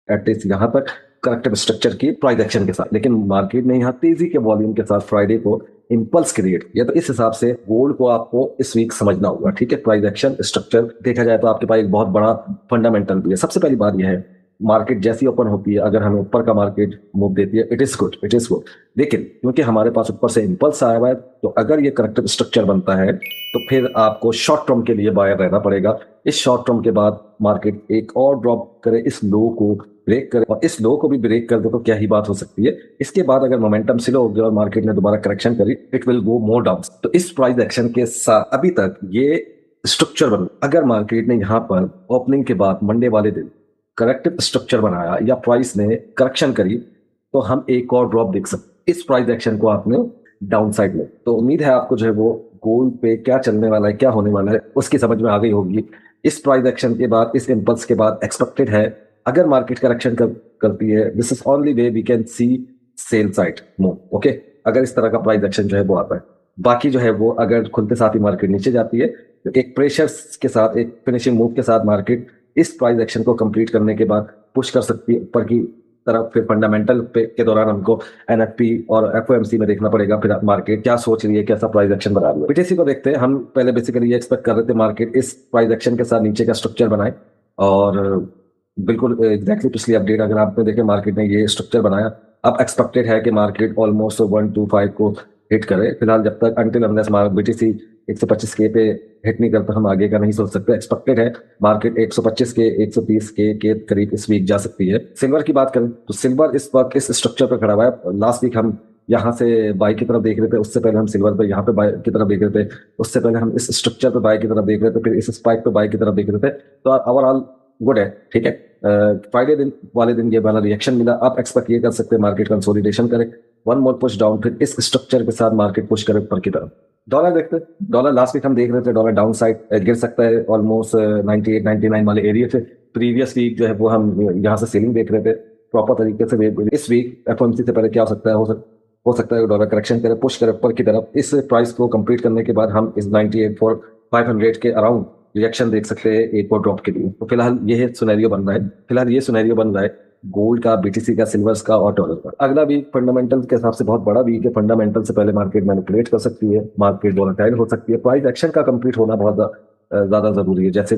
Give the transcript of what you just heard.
At least यहाँ तक corrective structure की प्राइस एक्शन के साथ। लेकिन मार्केट ने यहाँ तेजी के वॉल्यूम के साथ फ्राइडे को इंपल्स क्रिएट किया, तो इस हिसाब से गोल्ड को आपको इस वीक समझना होगा। ठीक है, प्राइस एक्शन स्ट्रक्चर देखा जाए तो आपके पास एक बहुत बड़ा फंडामेंटल भी है। सबसे पहली बात यह है, मार्केट जैसी ओपन होती है, अगर हमें ऊपर का मार्केट मूव देती है, it is good, it is good. लेकिन क्योंकि हमारे पास ऊपर से इंपल्स आया हुआ है, तो अगर ये करेक्टिव स्ट्रक्चर बनता है तो फिर आपको शॉर्ट टर्म के लिए बायर रहना पड़ेगा। इस शॉर्ट टर्म के बाद मार्केट एक और ड्रॉप करे, इस लो को ब्रेक करे, और इस लो को भी ब्रेक कर दे तो क्या ही बात हो सकती है। इसके बाद अगर मोमेंटम स्लो हो गया और मार्केट ने दोबारा करेक्शन करी, it will go more down. तो इस प्राइस एक्शन के साथ अभी तक ये स्ट्रक्चर बन, अगर मार्केट ने यहाँ पर ओपनिंग के बाद मंडे वाले दिन करेक्टिव स्ट्रक्चर बनाया या प्राइस ने करेक्शन करी, तो हम एक और ड्रॉप देख सकते इस प्राइस एक्शन को आपने डाउन साइड में। तो उम्मीद है आपको जो है वो गोल्ड पे क्या चलने वाला है, क्या होने वाला है, उसकी समझ में आ गई होगी। इस प्राइस एक्शन के बाद, इस इंपल्स के बाद एक्सपेक्टेड है अगर मार्केट करेक्शन करती है, this is only way we can see sell side move. Okay, अगर इस तरह का प्राइस एक्शन जो है वो आता है। बाकी जो है वो अगर खुलते साथ ही मार्केट नीचे जाती है, तो एक प्रेशर के साथ, एक फिनिशिंग मूव के साथ मार्केट इस प्राइस एक्शन को कंप्लीट करने के बाद पुश कर सकती है ऊपर की तरफ। फिर फंडामेंटल पे के दौरान हमको एनएफपी और एफओएमसी में देखना पड़ेगा फिर मार्केट क्या सोच रही है, कैसा प्राइस एक्शन बना रही है। बीटीसी को देखते हैं। हम पहले बेसिकली ये एक्सपेक्ट कर रहे थे मार्केट इस प्राइस एक्शन के साथ नीचे का स्ट्रक्चर बनाए, और बिल्कुल एग्जैक्टली पिछली अपडेट अगर आपने देखे, मार्केट ने ये स्ट्रक्चर बनाया। अब एक्सपेक्टेड है कि मार्केट ऑलमोस्ट 125 को हिट करे। फिलहाल जब तक अंटिल अनलेस बीटीसी 125 के पे हिट नहीं करता, हम आगे का नहीं सोच सकते। एक्सपेक्टेड है मार्केट 125 के 130 के करीब इस वीक जा सकती है। सिल्वर की बात करें तो सिल्वर इस वक्त इस स्ट्रक्चर पर खड़ा हुआ है। लास्ट वीक हम यहाँ से बाई की तरफ देख रहे थे, उससे पहले हम सिल्वर पे यहाँ पे बाई की तरफ देख रहे थे, उससे पहले हम इस स्ट्रक्चर पे बाई की तरफ देख रहे थे, फिर इस स्पाइक पे बाई की तरफ देख रहे थे। तो ओवरऑल गुड है, ठीक है। फ्राइडे दिन वाले दिन ये वाला रिएक्शन मिला। आप एक्सपेक्ट ये कर सकते हैं मार्केट कंसोलिडेशन करे, वन मोर पुश डाउन, फिर इस स्ट्रक्चर के साथ मार्केट पुश करे ऊपर की तरफ। डॉलर देखते हैं। डॉलर लास्ट वीक हम देख रहे थे डॉलर डाउन साइड गिर सकता है ऑलमोस्ट 98 99 वाले एरिया से। प्रीवियस वीक जो है वो हम यहाँ से सेलिंग देख रहे थे प्रॉपर तरीके से। इस वीक एफओएमसी से पहले क्या हो सकता है, हो सकता है डॉलर करेक्शन करे, पुश करे ऊपर की तरफ। इस प्राइस को कंप्लीट करने के बाद हम इस 98 फॉर 500 के अराउंड रिएक्शन देख सकते हैं एक और ड्रॉप के लिए। तो फिलहाल ये सिनेरियो बन रहा है, फिलहाल ये सिनेरियो बन रहा है गोल्ड का, बीटीसी का, सिल्वर्स का और डॉलर का। अगला वीक फंडामेंटल के हिसाब से बहुत बड़ा वीक है। फंडामेंटल से पहले मार्केट मैनिपुलेट कर सकती है, मार्केट वोलेटाइल हो सकती है। प्राइस एक्शन का कंप्लीट होना बहुत ज्यादा जरूरी है। जैसे